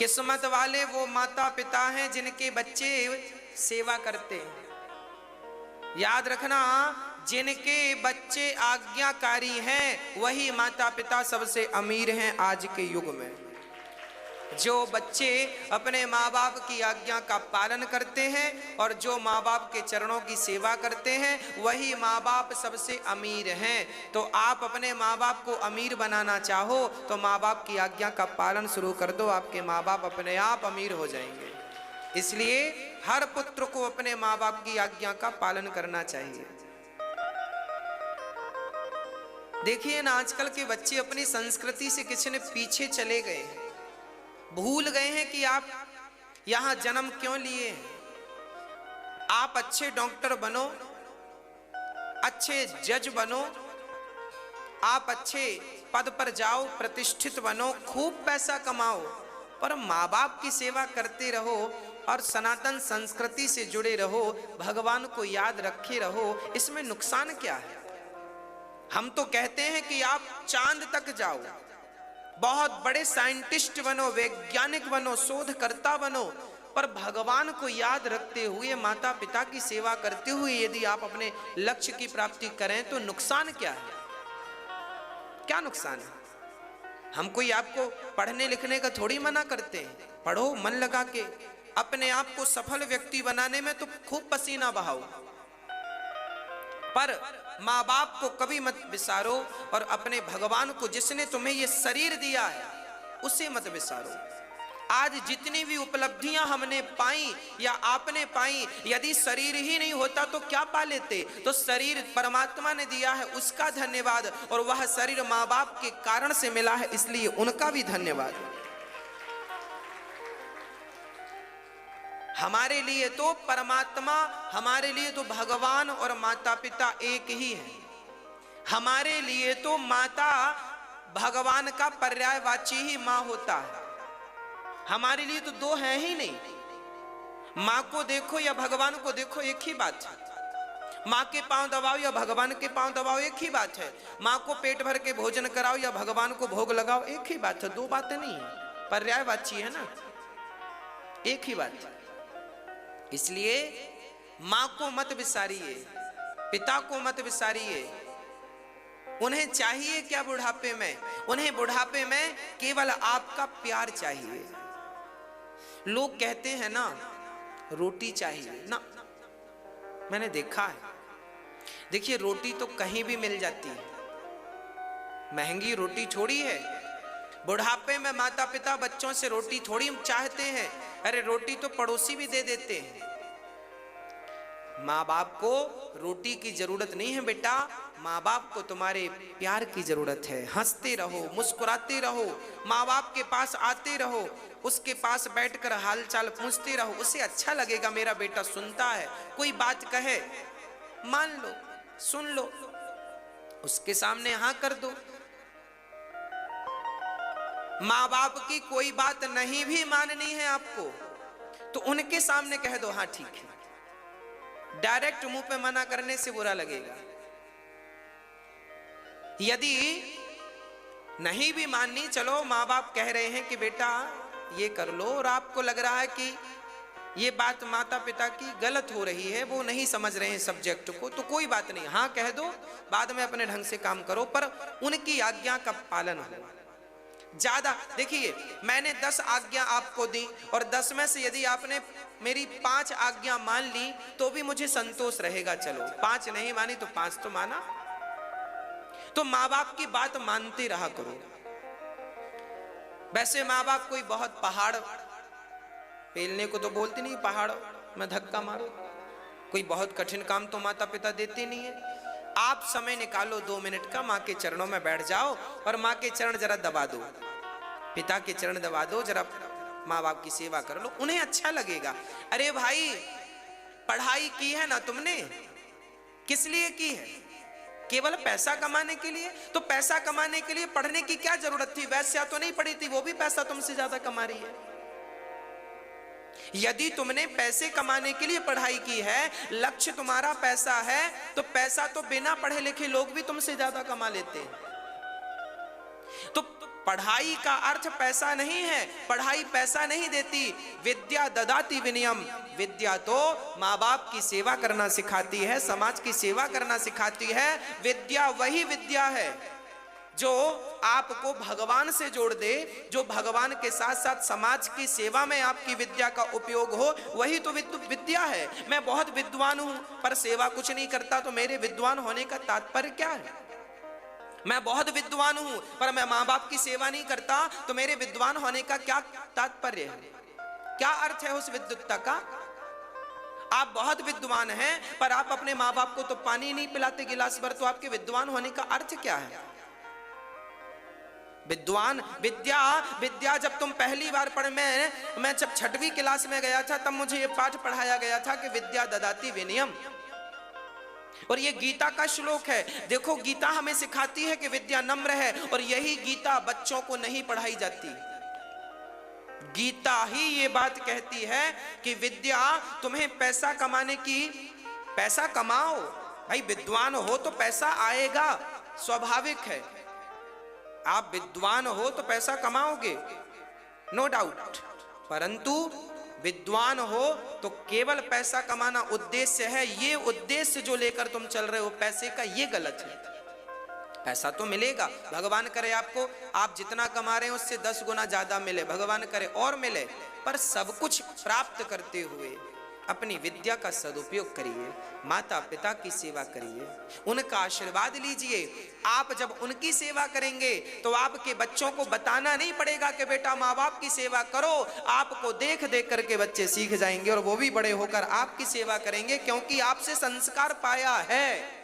किस्मत वाले वो माता पिता हैं जिनके बच्चे सेवा करते हैं। याद रखना, जिनके बच्चे आज्ञाकारी हैं वही माता पिता सबसे अमीर हैं आज के युग में। जो बच्चे अपने माँ बाप की आज्ञा का पालन करते हैं और जो माँ बाप के चरणों की सेवा करते हैं वही माँ बाप सबसे अमीर हैं। तो आप अपने माँ बाप को अमीर बनाना चाहो तो माँ बाप की आज्ञा का पालन शुरू कर दो, आपके माँ बाप अपने आप अमीर हो जाएंगे। इसलिए हर पुत्र को अपने माँ बाप की आज्ञा का पालन करना चाहिए। देखिए ना, आजकल के बच्चे अपनी संस्कृति से किसी पीछे चले गए हैं, भूल गए हैं कि आप यहां जन्म क्यों लिए हैं। आप अच्छे डॉक्टर बनो, अच्छे जज बनो, आप अच्छे पद पर जाओ, प्रतिष्ठित बनो, खूब पैसा कमाओ, पर माँ बाप की सेवा करते रहो और सनातन संस्कृति से जुड़े रहो, भगवान को याद रखे रहो। इसमें नुकसान क्या है? हम तो कहते हैं कि आप चांद तक जाओ, बहुत बड़े साइंटिस्ट बनो, वैज्ञानिक बनो, शोधकर्ता बनो, पर भगवान को याद रखते हुए, माता पिता की सेवा करते हुए यदि आप अपने लक्ष्य की प्राप्ति करें तो नुकसान क्या है? क्या नुकसान है? हम कोई आपको पढ़ने लिखने का थोड़ी मना करते हैं। पढ़ो मन लगा के, अपने आप को सफल व्यक्ति बनाने में तो खूब पसीना बहाओ, पर माँ बाप को कभी मत बिसारो और अपने भगवान को, जिसने तुम्हें ये शरीर दिया है, उसे मत बिसारो। आज जितनी भी उपलब्धियां हमने पाई या आपने पाई, यदि शरीर ही नहीं होता तो क्या पा लेते? तो शरीर परमात्मा ने दिया है, उसका धन्यवाद, और वह शरीर माँ बाप के कारण से मिला है, इसलिए उनका भी धन्यवाद। हमारे लिए तो परमात्मा, हमारे लिए तो भगवान और माता पिता एक ही है। हमारे लिए तो माता भगवान का पर्यायवाची ही माँ होता है। हमारे लिए तो दो हैं ही नहीं। माँ को देखो या भगवान को देखो, एक ही बात है। माँ के पांव दबाओ या भगवान के पांव दबाओ, एक ही बात है। माँ को पेट भर के भोजन कराओ या भगवान को भोग लगाओ, एक ही बात है। दो बातें नहीं है, पर्यायवाची है ना, एक ही बात है। इसलिए माँ को मत बिसारिए, पिता को मत बिसारिए। उन्हें चाहिए क्या बुढ़ापे में? उन्हें बुढ़ापे में केवल आपका प्यार चाहिए। लोग कहते हैं ना, रोटी चाहिए ना, मैंने देखा है। देखिए, रोटी तो कहीं भी मिल जाती है, महंगी रोटी थोड़ी है। बुढ़ापे में माता पिता बच्चों से रोटी थोड़ी चाहते हैं, अरे रोटी तो पड़ोसी भी दे देते हैं। माँ बाप को रोटी की जरूरत नहीं है बेटा, माँ बाप को तुम्हारे प्यार की जरूरत है। हंसते रहो, मुस्कुराते रहो, माँ बाप के पास आते रहो, उसके पास बैठकर हालचाल पूछते रहो। उसे अच्छा लगेगा, मेरा बेटा सुनता है, कोई बात कहे मान लो, सुन लो, उसके सामने हाँ कर दो। माँ बाप की कोई बात नहीं भी माननी है आपको तो उनके सामने कह दो हाँ ठीक है। डायरेक्ट मुंह पे मना करने से बुरा लगेगा। यदि नहीं भी माननी, चलो माँ बाप कह रहे हैं कि बेटा ये कर लो, और आपको लग रहा है कि ये बात माता पिता की गलत हो रही है, वो नहीं समझ रहे हैं सब्जेक्ट को, तो कोई बात नहीं, हाँ कह दो, बाद में अपने ढंग से काम करो, पर उनकी आज्ञा का पालन हो। ज्यादा देखिए, मैंने 10 आज्ञा आपको दी और 10 में से यदि आपने मेरी 5 आज्ञा मान ली तो भी मुझे संतोष रहेगा। चलो 5 नहीं मानी तो 5 तो माना। तो माँ बाप की बात मानते रहा करो। वैसे माँ बाप कोई बहुत पहाड़ पेलने को तो बोलते नहीं, पहाड़ में धक्का मारो, कोई बहुत कठिन काम तो माता पिता देते नहीं है। आप समय निकालो 2 मिनट का, माँ के चरणों में बैठ जाओ और माँ के चरण जरा दबा दो, पिता के चरण दबा दो, जरा माँ बाप की सेवा कर लो, उन्हें अच्छा लगेगा। अरे भाई, पढ़ाई की है ना तुमने, किस लिए की है? केवल पैसा कमाने के लिए? तो पैसा कमाने के लिए पढ़ने की क्या जरूरत थी? वैश्या तो नहीं पढ़ी थी, वो भी पैसा तुमसे ज्यादा कमा रही है। यदि तुमने पैसे कमाने के लिए पढ़ाई की है, लक्ष्य तुम्हारा पैसा है, तो पैसा तो बिना पढ़े लिखे लोग भी तुमसे ज्यादा कमा लेते हैं। तो पढ़ाई का अर्थ पैसा नहीं है, पढ़ाई पैसा नहीं देती। विद्या ददाति विनयम, विद्या तो माँ बाप की सेवा करना सिखाती है, समाज की सेवा करना सिखाती है। विद्या वही विद्या है जो आपको भगवान से जोड़ दे, जो भगवान के साथ साथ समाज की सेवा में आपकी विद्या का उपयोग हो, वही तो विद्या है। मैं बहुत विद्वान हूं पर सेवा कुछ नहीं करता, तो मेरे विद्वान होने का तात्पर्य क्या है? मैं बहुत विद्वान हूं पर मैं माँ बाप की सेवा नहीं करता, तो मेरे विद्वान होने का क्या तात्पर्य है? क्या अर्थ है उस विद्वत्ता का? आप बहुत विद्वान हैं पर आप अपने माँ बाप को तो पानी नहीं पिलाते गिलास भर, तो आपके विद्वान होने का अर्थ क्या है? विद्वान विद्या जब तुम पहली बार पढ़, मैं जब 6वीं क्लास में गया था तब मुझे ये पाठ पढ़ाया गया था कि विद्या ददाति विनयम, और ये गीता का श्लोक है। देखो गीता हमें सिखाती है कि विद्या नम्र है, और यही गीता बच्चों को नहीं पढ़ाई जाती। गीता ही ये बात कहती है कि विद्या तुम्हें पैसा कमाने की, पैसा कमाओ भाई, विद्वान हो तो पैसा आएगा, स्वाभाविक है। आप विद्वान हो तो पैसा कमाओगे, नो डाउट, परंतु विद्वान हो तो केवल पैसा कमाना उद्देश्य है, ये उद्देश्य जो लेकर तुम चल रहे हो पैसे का, ये गलत है। पैसा तो मिलेगा, भगवान करे आपको, आप जितना कमा रहे हैं उससे 10 गुना ज्यादा मिले, भगवान करे और मिले, पर सब कुछ प्राप्त करते हुए अपनी विद्या का सदुपयोग करिए, माता पिता की सेवा करिए, उनका आशीर्वाद लीजिए। आप जब उनकी सेवा करेंगे तो आपके बच्चों को बताना नहीं पड़ेगा कि बेटा माँ बाप की सेवा करो, आपको देख देख करके बच्चे सीख जाएंगे और वो भी बड़े होकर आपकी सेवा करेंगे, क्योंकि आपसे संस्कार पाया है।